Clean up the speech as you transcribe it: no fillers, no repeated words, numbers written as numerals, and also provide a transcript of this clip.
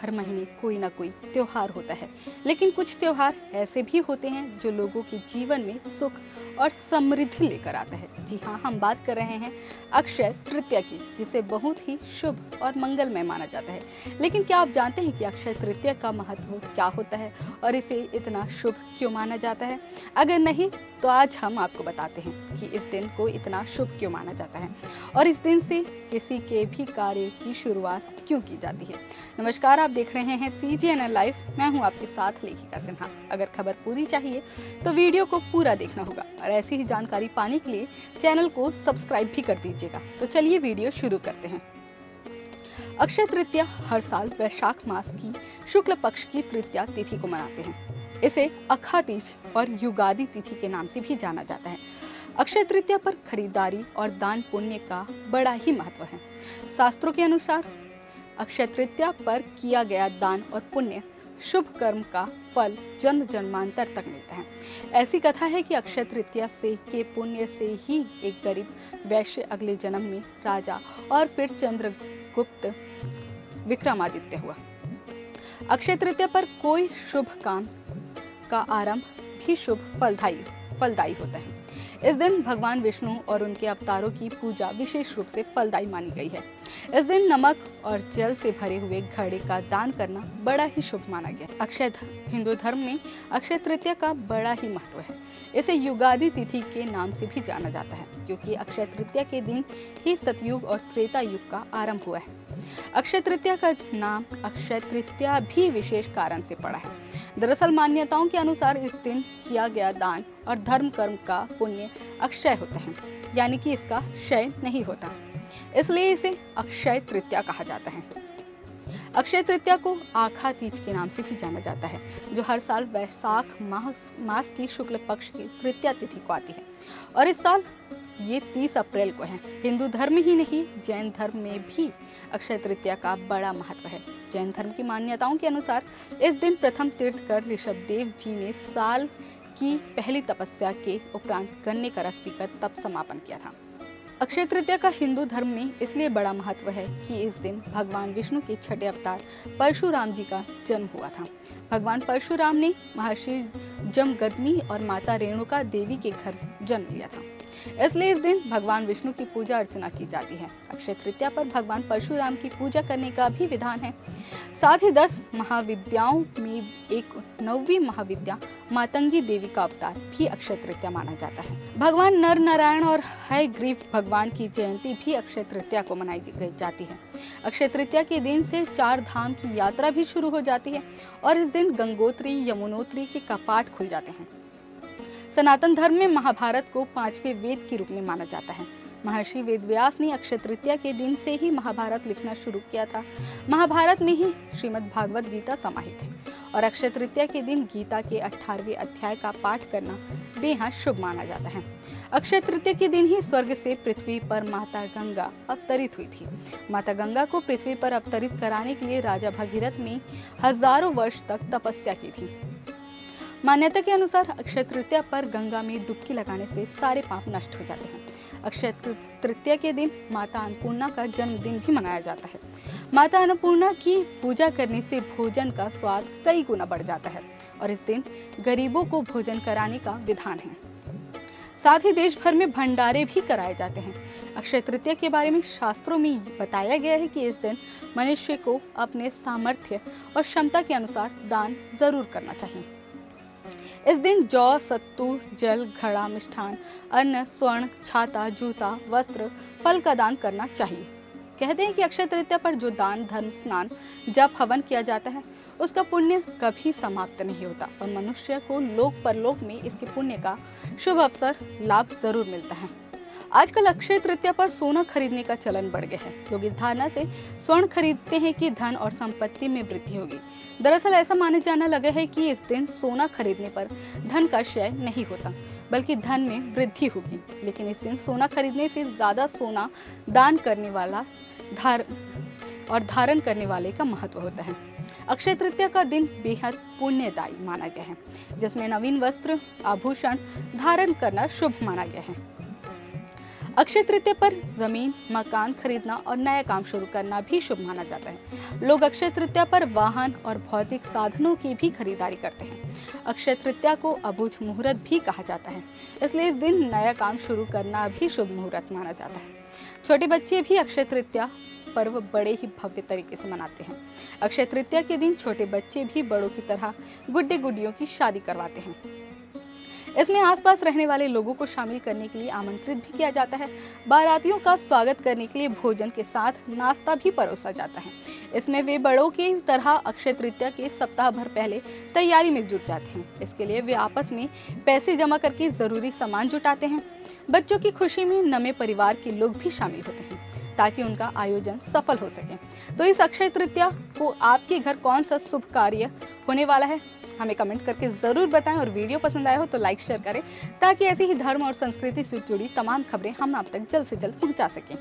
हर महीने कोई ना कोई त्योहार होता है, लेकिन कुछ त्योहार ऐसे भी होते हैं जो लोगों के जीवन में सुख और समृद्धि लेकर आता है। जी हाँ, हम बात कर रहे हैं अक्षय तृतीया की, जिसे बहुत ही शुभ और मंगलमय माना जाता है। लेकिन क्या आप जानते हैं कि अक्षय तृतीया का महत्व क्या होता है और इसे इतना शुभ क्यों माना जाता है? अगर नहीं तो आज हम आपको बताते हैं कि इस दिन को इतना शुभ क्यों माना जाता है और इस दिन से किसी के भी कार्य की शुरुआत क्यों की जाती है। नमस्कार, आप देख रहे हैं CGNL लाइव। मैं हूं आपके साथ लेखिका सिन्हा। अगर खबर पूरी चाहिए तो वीडियो को पूरा देखना होगा और ऐसी ही जानकारी पाने के लिए चैनल को सब्सक्राइब भी कर दीजिएगा। तो चलिए वीडियो शुरू करते हैं। अक्षय तृतीया हर साल वैशाख मास की शुक्ल पक्ष की तृतीया तिथि को मनाते हैं। इसे अखा तीज और युगादि तिथि के नाम से भी जाना जाता है। अक्षय तृतीया पर खरीदारी और दान पुण्य का बड़ा ही महत्व है। शास्त्रों के अनुसार अक्षय तृतीया पर किया गया दान और पुण्य शुभ कर्म का फल जन्म जन्मांतर तक मिलता है। ऐसी कथा है कि अक्षय तृतीया से के पुण्य से ही एक गरीब वैश्य अगले जन्म में राजा और फिर चंद्रगुप्त विक्रमादित्य हुआ। अक्षय तृतीया पर कोई शुभ काम का आरंभ भी शुभ फलदायी होता है। इस दिन भगवान विष्णु और उनके अवतारों की पूजा विशेष रूप से फलदायी मानी गई है। इस दिन नमक और जल से भरे हुए घड़े का दान करना बड़ा ही शुभ माना गया। हिंदू धर्म में अक्षय तृतीया का बड़ा ही महत्व है। इसे युगादि तिथि के नाम से भी जाना जाता है, क्योंकि अक्षय तृतीया के दिन ही सतयुग और त्रेता युग का आरंभ हुआ है। अक्षय तृतीया का नाम अक्षय तृतीया भी विशेष कारण से पड़ा है। दरअसल मान्यताओं के अनुसार इस दिन किया गया दान और धर्म कर्म का पुण्य अक्षय होता है, यानी कि इसका क्षय नहीं होता, इसलिए इसे अक्षय तृतीया कहा जाता है। अक्षय तृतीया को आखा तीज के नाम से भी जाना जाता है, जो हर साल वैशाख मास की शुक्ल पक्ष की तृतीया तिथि को आती है और इस साल ये 30 अप्रैल को है। हिंदू धर्म ही नहीं, जैन धर्म में भी अक्षय तृतीया का बड़ा महत्व है। जैन धर्म की मान्यताओं के अनुसार इस दिन प्रथम तीर्थकर ऋषभदेव जी ने साल की पहली तपस्या के उपरांत गन्ने का रस पीकर तप समापन किया था। अक्षय तृतीया का हिंदू धर्म में इसलिए बड़ा महत्व है कि इस दिन भगवान विष्णु के छठे अवतार परशुराम जी का जन्म हुआ था। भगवान परशुराम ने महर्षि जमदग्नि और माता रेणुका देवी के घर जन्म लिया था, इसलिए इस दिन भगवान विष्णु की पूजा अर्चना की जाती है। अक्षय तृतीया पर भगवान परशुराम की पूजा करने का भी विधान है। साथ ही 10 महाविद्याओं में एक 9वीं महाविद्या मातंगी देवी का अवतार भी अक्षय तृतीया माना जाता है। भगवान नर नारायण और हयग्रीव भगवान की जयंती भी अक्षय तृतीया को मनाई जाती है। अक्षय तृतीया के दिन से 4 धाम की यात्रा भी शुरू हो जाती है और इस दिन गंगोत्री यमुनोत्री के कपाट खुल जाते हैं। सनातन धर्म में महाभारत को 5वें वेद के रूप में माना जाता है। महर्षि वेदव्यास ने अक्षय तृतीया के दिन से ही महाभारत लिखना शुरू किया था। महाभारत में ही श्रीमद् भागवत गीता समाहित है और अक्षय तृतीया के दिन गीता के 18वें अध्याय का पाठ करना बेहद शुभ माना जाता है। अक्षय तृतीया के दिन ही स्वर्ग से पृथ्वी पर माता गंगा अवतरित हुई थी। माता गंगा को पृथ्वी पर अवतरित कराने के लिए राजा भगीरथ ने हजारों वर्ष तक तपस्या की थी। मान्यता के अनुसार अक्षय तृतीया पर गंगा में डुबकी लगाने से सारे पाप नष्ट हो जाते हैं। अक्षय तृतीया के दिन माता अन्नपूर्णा का जन्मदिन भी मनाया जाता है। माता अन्नपूर्णा की पूजा करने से भोजन का स्वाद कई गुना बढ़ जाता है और इस दिन गरीबों को भोजन कराने का विधान है। साथ ही देश भर में भंडारे भी कराए जाते हैं। अक्षय तृतीया के बारे में शास्त्रों में बताया गया है कि इस दिन मनुष्य को अपने सामर्थ्य और क्षमता के अनुसार दान जरूर करना चाहिए। इस दिन जौ, सत्तू, जल, घड़ा, मिष्ठान, अन्न, स्वर्ण, छाता, जूता, वस्त्र, फल का दान करना चाहिए। कहते हैं कि अक्षय तृतीया पर जो दान, धर्म, स्नान, जप, हवन किया जाता है उसका पुण्य कभी समाप्त नहीं होता और मनुष्य को लोक परलोक में इसके पुण्य का शुभ अवसर लाभ जरूर मिलता है। आजकल अक्षय तृतीया पर सोना खरीदने का चलन बढ़ गया है। लोग इस धारणा से स्वर्ण खरीदते हैं कि धन और संपत्ति में वृद्धि होगी। दरअसल ऐसा माने जाने लगा है कि इस दिन सोना खरीदने पर धन का क्षय नहीं होता, बल्कि धन में वृद्धि होगी। लेकिन इस दिन सोना खरीदने से ज्यादा सोना दान करने वाला धारण करने वाले का महत्व होता है। अक्षय तृतीया का दिन बेहद पुण्यदायी माना गया है, जिसमें नवीन वस्त्र, आभूषण धारण करना शुभ माना गया है। अक्षय तृतीया पर जमीन, मकान खरीदना और नया काम शुरू करना भी शुभ माना जाता है। लोग अक्षय तृतीया पर वाहन और भौतिक साधनों की भी खरीदारी करते हैं। अक्षय तृतीया को अबुझ मुहूर्त भी कहा जाता है, इसलिए इस दिन नया काम शुरू करना भी शुभ मुहूर्त माना जाता है। छोटे बच्चे भी अक्षय तृतीया पर्व बड़े ही भव्य तरीके से मनाते हैं। अक्षय तृतीया के दिन छोटे बच्चे भी बड़ों की तरह गुड्डे गुडियों की शादी करवाते हैं। इसमें आसपास रहने वाले लोगों को शामिल करने के लिए आमंत्रित भी किया जाता है। बारातियों का स्वागत करने के लिए भोजन के साथ नाश्ता भी परोसा जाता है। इसमें वे बड़ों की तरह अक्षय तृतीया के सप्ताह भर पहले तैयारी में जुट जाते हैं। इसके लिए वे आपस में पैसे जमा करके जरूरी सामान जुटाते हैं। बच्चों की खुशी में नमे परिवार के लोग भी शामिल होते हैं ताकि उनका आयोजन सफल हो सके। तो इस अक्षय तृतीया को आपके घर कौन सा शुभ कार्य होने वाला है, हमें कमेंट करके ज़रूर बताएं। और वीडियो पसंद आया हो तो लाइक शेयर करें ताकि ऐसी ही धर्म और संस्कृति से जुड़ी तमाम खबरें हम आप तक जल्द से जल्द पहुंचा सकें।